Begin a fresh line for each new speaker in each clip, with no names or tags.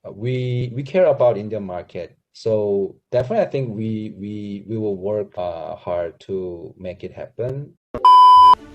we care about Indian market. So definitely, I think we will work hard to make it happen.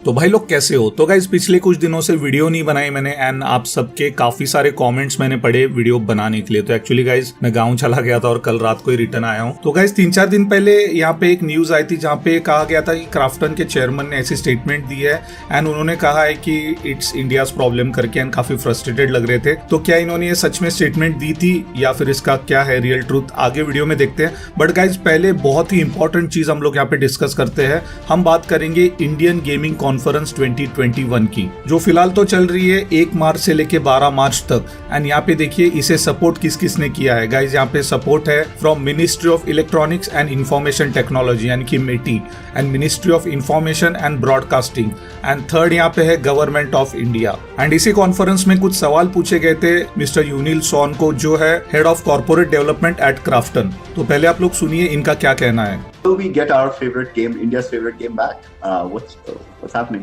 तो भाई लोग कैसे हो? तो गाइज पिछले कुछ दिनों से वीडियो नहीं बनाई मैंने एंड आप सबके काफी सारे कमेंट्स मैंने पढ़े वीडियो बनाने के लिए। तो एक्चुअली गाइज मैं गांव चला गया था और कल रात को ही रिटर्न आया हूँ। तो गाइज 3-4 दिन पहले यहाँ पे एक न्यूज आई थी जहाँ पे कहा गया था कि क्राफ्टन के चेयरमैन ने ऐसी स्टेटमेंट दी है एंड उन्होंने कहा है कि इट्स इंडियाज प्रॉब्लम करके एंड काफी फ्रस्ट्रेटेड लग रहे थे। तो क्या इन्होंने ये सच में स्टेटमेंट दी थी या फिर इसका क्या है रियल ट्रूथ, आगे वीडियो में देखते हैं। बट गाइज पहले बहुत ही इंपॉर्टेंट चीज हम लोग यहाँ पे डिस्कस करते हैं। हम बात करेंगे इंडियन गेमिंग कॉन्फ्रेंस 2021 की, जो फिलहाल तो चल रही है 1 मार्च से लेके 12 मार्च तक। एंड यहाँ पे देखिए इसे सपोर्ट किस किस ने किया है। गाइज यहाँ पे सपोर्ट है from Ministry of Electronics and Information Technology यानी कि MeitY and Ministry of Information and Broadcasting and third यहाँ पे है गवर्नमेंट ऑफ इंडिया। एंड इसी कॉन्फ्रेंस में कुछ सवाल पूछे गए थे मिस्टर यूनिल सॉन को, जो है head of corporate development at Krafton. तो पहले आप लोग सुनिए इनका क्या कहना है।
Will we get our favorite game, India's favorite game back? What's happening?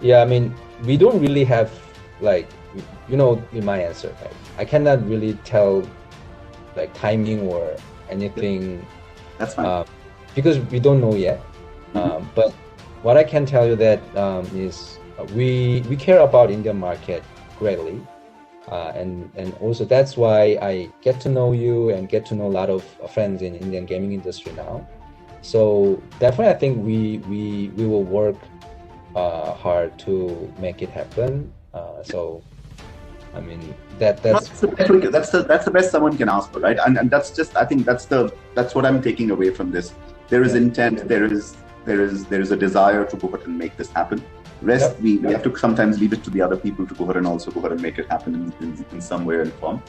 Yeah, I mean, we don't really have, like, in my answer, I cannot really tell like timing or anything.
That's fine.
Because we don't know yet. But what I can tell you that is we care about Indian market greatly. And also that's why I get to know you and get to know a lot of friends in Indian gaming industry now. So definitely, I think we will work hard to make it happen. So I mean that's
the best someone can ask for, right? And that's just, I think that's what I'm taking away from this. There is intent. There is a desire to go ahead and make this happen. Rest, we have to sometimes leave it to the other people to go ahead and also go ahead and make it happen in some way or form.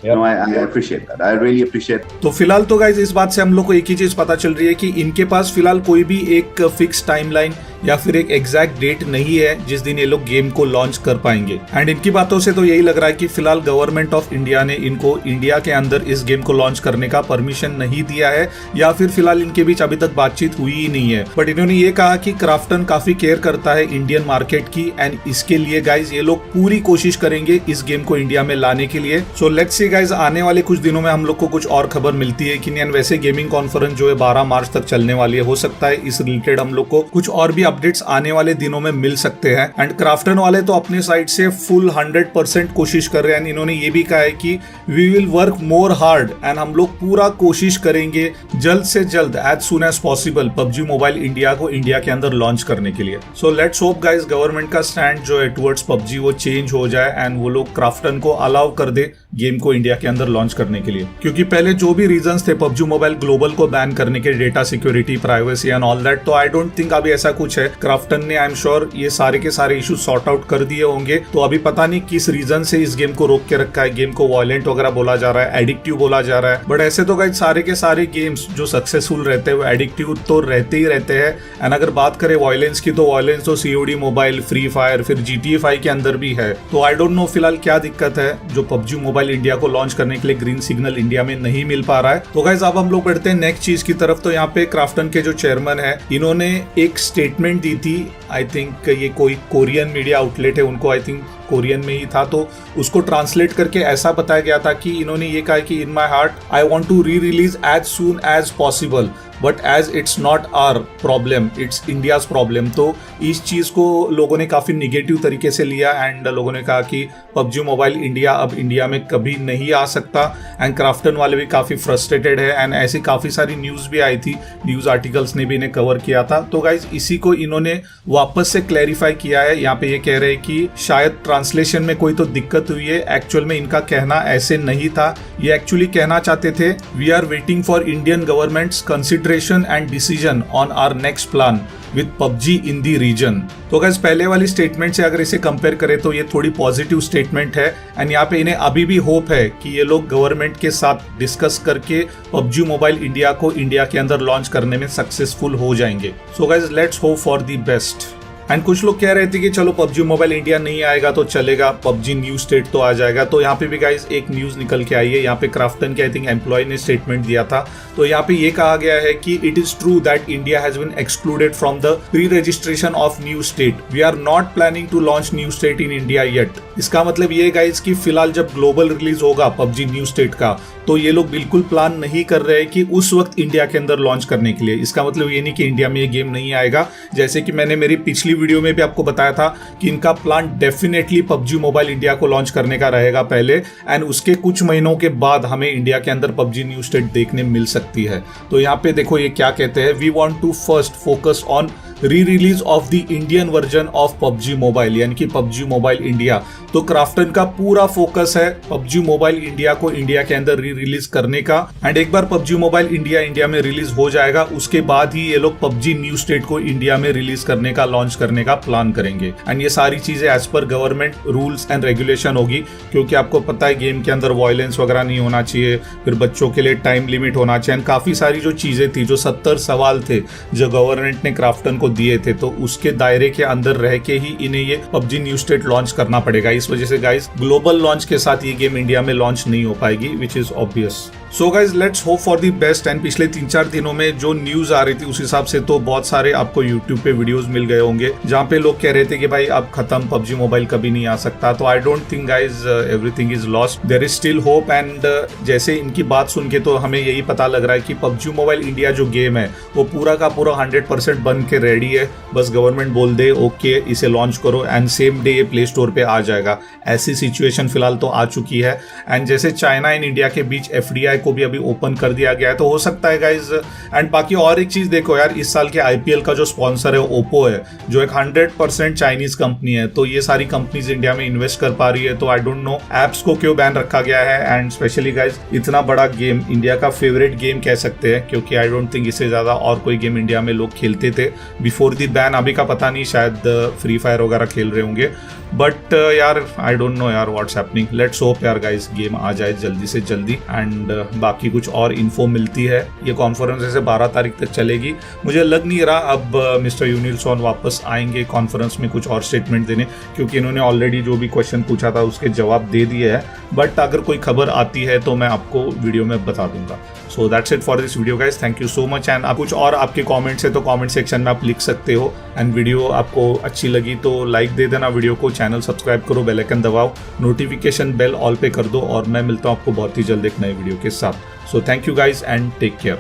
No, I appreciate that. I really appreciate.
तो फिलहाल तो guys इस बात से हम लोग को एक ही चीज पता चल रही है कि इनके पास फिलहाल कोई भी एक फिक्स टाइमलाइन या फिर एक एग्जैक्ट डेट नहीं है जिस दिन ये लोग गेम को लॉन्च कर पाएंगे। एंड इनकी बातों से तो यही लग रहा है कि फिलहाल गवर्नमेंट ऑफ इंडिया ने इनको इंडिया के अंदर इस गेम को लॉन्च करने का परमिशन नहीं दिया है या फिर फिलहाल इनके बीच अभी तक बातचीत हुई ही नहीं है। बट इन्होंने ये कहा कि क्राफ्टन काफी केयर करता है इंडियन मार्केट की एंड इसके लिए गाइज ये लोग पूरी कोशिश करेंगे इस गेम को इंडिया में लाने के लिए। सो लेट्स सी गाइज आने वाले कुछ दिनों में हम लोग को कुछ और खबर मिलती है कि नहीं। वैसे गेमिंग कॉन्फ्रेंस जो है 12 मार्च तक चलने वाली है, हो सकता है इस रिलेटेड हम लोग को कुछ और भी अपडेट्स आने वाले दिनों में मिल सकते हैं। एंड क्राफ्टन वाले तो अपने साइड से फुल 100% कोशिश कर रहे हैं। इन्होंने ये भी कहा है कि we will work more hard and हम लोग पूरा कोशिश करेंगे जल्द से जल्द as soon as possible PUBG mobile India को इंडिया के अंदर लॉन्च करने के लिए। So let's hope guys government का स्टैंड जो है टुवर्ड्स पबजी वो चेंज हो जाए एंड वो लोग क्राफ्टन को अलाउ कर दे गेम को इंडिया के अंदर लॉन्च करने के लिए। क्योंकि पहले जो भी रीजंस थे पबजी मोबाइल ग्लोबल को बैन करने के, data security, privacy and all that, तो आई डोंट थिंक अभी ऐसा कुछ है। क्राफ्टन ने आई एम श्योर ये सारे के सारे इश्यूज सॉर्ट आउट कर दिए होंगे। तो अभी पता नहीं किस रीजन से इस गेम को रोक के रखा है। गेम को वायलेंट वगैरह बोला जा रहा है, एडिक्टिव बोला जा रहा है। बट ऐसे तो गाइस सारे के सारे गेम्स जो सक्सेसफुल रहते हैं वो एडिक्टिव तो रहते ही रहते हैं। एंड अगर बात करें वायलेंस की तो वायलेंस तो सीओडी मोबाइल, फ्री फायर, फिर GTA 5 के अंदर भी है। तो आई डोंट नो फिलहाल क्या दिक्कत है जो पबजी मोबाइल इंडिया को लॉन्च करने के लिए ग्रीन सिग्नल इंडिया में नहीं मिल पा रहा है। तो गाइस अब हम लोग बढ़ते हैं नेक्स्ट चीज की तरफ। तो यहाँ पे क्राफ्टन के जो चेयरमैन है इन्होंने एक स्टेटमेंट दी थी। आई थिंक ये कोई कोरियन मीडिया आउटलेट है, उनको आई थिंक कोरियन में ही था, तो उसको ट्रांसलेट करके ऐसा बताया गया था कि इन्होंने ये कहा कि in my heart I want to re release as soon as possible but as it's not our problem, it's India's problem. तो इस चीज को लोगों ने काफी निगेटिव तरीके से लिया एंड लोगों ने कहा कि पबजी मोबाइल इंडिया अब इंडिया में कभी नहीं आ सकता। एंड क्राफ्टन वाले भी काफी फ्रस्ट्रेटेड है एंड ऐसी काफी सारी न्यूज भी आई थी, न्यूज आर्टिकल्स ने भी इन्हें कवर किया था। तो गाइज इसी को इन्होंने वापस से क्लैरिफाई किया है। यहाँ पे ये कह रहे हैं कि शायद ट्रांसलेशन में कोई तो दिक्कत हुई है, एक्चुअल में इनका कहना ऐसे नहीं था। ये एक्चुअली कहना चाहते थे we are waiting for Indian government's consideration and decision on our next plan with PUBG in the region. तो गाइस पहले वाली स्टेटमेंट से अगर इसे कंपेयर करें तो ये थोड़ी पॉजिटिव स्टेटमेंट है एंड यहाँ पे इन्हें अभी भी होप है कि ये लोग गवर्नमेंट के साथ डिस्कस करके पबजी मोबाइल इंडिया को इंडिया के अंदर लॉन्च करने में सक्सेसफुल हो जाएंगे। So guys let's hope for the best. And कुछ लोग कह रहे थे कि चलो पबजी मोबाइल इंडिया नहीं आएगा तो चलेगा, पबजी न्यू स्टेट तो आ जाएगा। तो यहाँ पे भी गाइस एक न्यूज निकल के आई है, यहाँ पे क्राफ्टन के आई थिंक एम्प्लॉय ने स्टेटमेंट दिया था। तो यहाँ पे ये कहा गया है कि it is true that India has been excluded from the pre registration of new state, we are not planning to launch new state in India yet. इसका मतलब ये गाइस कि फिलहाल जब ग्लोबल रिलीज होगा पबजी न्यू स्टेट का, तो ये लोग बिल्कुल प्लान नहीं कर रहे कि उस वक्त इंडिया के अंदर लॉन्च करने के लिए। इसका मतलब ये नहीं कि इंडिया में ये गेम नहीं आएगा, जैसे कि मैंने मेरी पिछली वीडियो में भी आपको बताया था कि इनका plan definitely PUBG mobile India को लॉन्च करने का रहेगा पहले, एंड उसके कुछ महीनों के बाद हमें इंडिया के अंदर पबजी न्यू स्टेट देखने मिल सकती है। तो यहाँ पे देखो ये क्या कहते हैं, we want to first focus on re release of the Indian version of PUBG mobile, यानी कि पबजी मोबाइल इंडिया। तो क्राफ्टन का पूरा फोकस है पबजी मोबाइल इंडिया को इंडिया के अंदर री रिलीज करने का, एंड एक बार पबजी मोबाइल इंडिया में रिलीज हो जाएगा उसके बाद ही ये लोग पबजी न्यू स्टेट को इंडिया में रिलीज करने का, लॉन्च करने का प्लान करेंगे। एंड ये सारी चीजें as per government rules and regulation होगी, क्योंकि आपको पता है गेम के अंदर वायलेंस वगैरह नहीं होना चाहिए, फिर बच्चों के लिए टाइम लिमिट होना चाहिए, काफी सारी जो चीजें थी, जो 70 सवाल थे जो गवर्नमेंट ने क्राफ्टन को दिए थे, तो उसके दायरे के अंदर रह के ही इन्हें ये पबजी न्यू स्टेट लॉन्च करना पड़ेगा। इस वजह से गाइस ग्लोबल लॉन्च के साथ ये गेम इंडिया में लॉन्च नहीं हो पाएगी, which is obvious. So guys let's hope for the best. And पिछले 3-4 दिनों में जो न्यूज आ रही थी उस हिसाब से तो बहुत सारे आपको यूट्यूब पे वीडियोस मिल गए होंगे जहाँ पे लोग कह रहे थे कि भाई अब खत्म, पबजी मोबाइल कभी नहीं आ सकता। तो I don't think guys everything is lost, there is still hope. And जैसे इनकी बात सुन के तो हमें यही पता लग रहा है कि पबजी मोबाइल इंडिया जो गेम है वो पूरा का पूरा 100% बन के रेडी है, बस गवर्नमेंट बोल दे ओके इसे लॉन्च करो एंड सेम डे ये प्ले स्टोर पे आ जाएगा। ऐसी सिचुएशन फिलहाल तो आ चुकी है। एंड जैसे चाइना एंड इंडिया के बीच FDI को भी अभी ओपन कर दिया गया है, तो हो सकता है गाइज। एंड बाकी और एक चीज देखो यार, इस साल के IPL का जो स्पॉन्सर है ओप्पो है, जो एक 100% चाइनीज कंपनी है, तो ये सारी कंपनीज इंडिया में इन्वेस्ट कर पा रही है। तो आई डोंट नो एप्स को क्यों बैन रखा गया है, एंड स्पेशली गाइज इतना बड़ा गेम, इंडिया का फेवरेट गेम कह सकते हैं, क्योंकि आई डोंट थिंक इससे ज्यादा और कोई गेम इंडिया में लोग खेलते थे बिफोर द बैन। अभी का पता नहीं, शायद फ्री फायर वगैरह खेल रहे होंगे, बट यार आई डोंट नो यार व्हाट्स हैपनिंग। लेट्स होप यार गाइस गेम आ जाए जल्दी से जल्दी। एंड बाकी कुछ और इन्फो मिलती है, ये कॉन्फ्रेंस जैसे 12 तारीख तक चलेगी। मुझे लग नहीं रहा अब मिस्टर यूनिल सॉन वापस आएंगे कॉन्फ्रेंस में कुछ और स्टेटमेंट देने, क्योंकि इन्होंने ऑलरेडी जो भी क्वेश्चन पूछा था उसके जवाब दे दिए हैं। बट अगर कोई खबर आती है तो मैं आपको वीडियो में बता दूंगा। So that's it for this video guys, thank you so much. And आप कुछ और आपके कमेंट्स है तो कमेंट सेक्शन में आप लिख सकते हो। एंड वीडियो आपको अच्छी लगी तो लाइक दे देना वीडियो को, चैनल सब्सक्राइब करो, बेल आइकन दबाओ, नोटिफिकेशन बेल ऑल पे कर दो, और मैं मिलता हूँ आपको बहुत ही जल्द एक नए वीडियो के साथ। So thank you guys and take care.